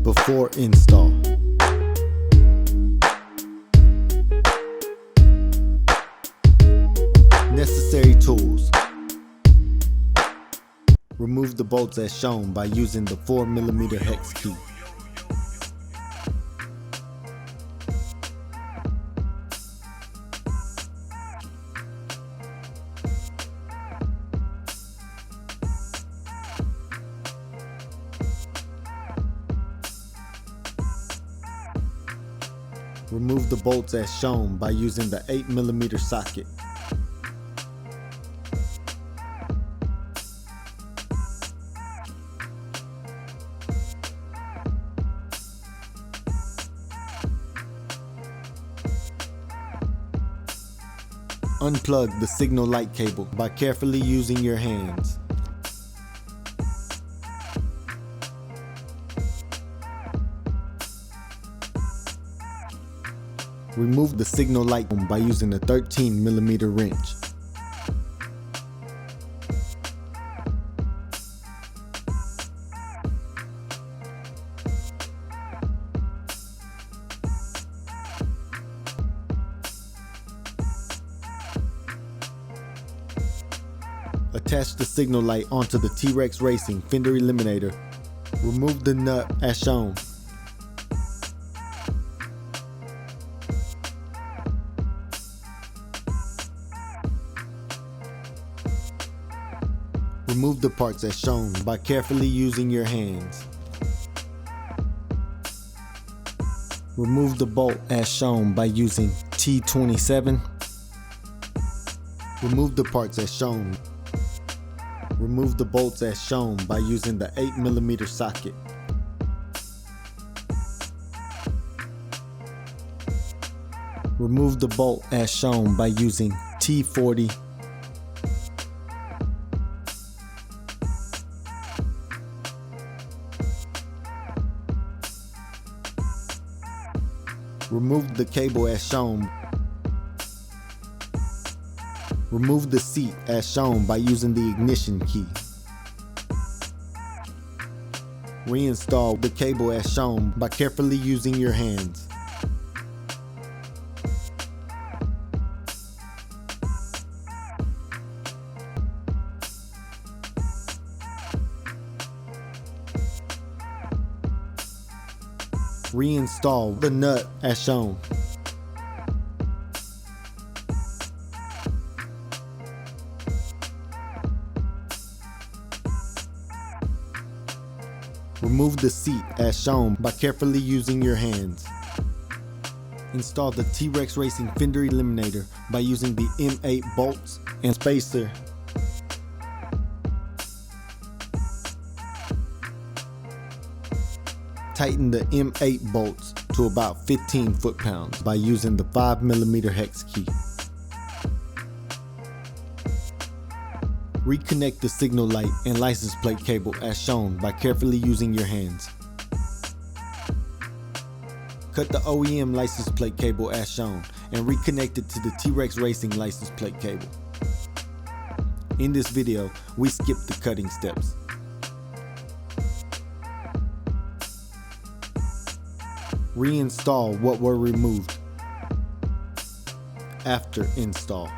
before install. Necessary tools. Remove the bolts as shown by using the 4mm hex key. Remove the bolts as shown by using the 8mm socket. Unplug the signal light cable by carefully using your hands. Remove the signal light by using a 13mm wrench. Attach the signal light onto the T-Rex Racing Fender Eliminator. Remove the nut as shown. Remove the parts as shown by carefully using your hands. Remove the bolt as shown by using T27. Remove the parts as shown. Remove the bolts as shown by using the 8mm socket. Remove the bolt as shown by using T40. Remove the cable as shown. Remove the seat as shown by using the ignition key. Reinstall the cable as shown by carefully using your hands. Reinstall the nut as shown. Remove the seat as shown by carefully using your hands. Install the T-Rex Racing Fender Eliminator by using the M8 bolts and spacer. Tighten the M8 bolts to about 15 foot-pounds by using the 5mm hex key. Reconnect the signal light and license plate cable as shown by carefully using your hands. Cut the OEM license plate cable as shown and reconnect it to the T-Rex Racing license plate cable. In this video, we skipped the cutting steps. Reinstall what were removed after install.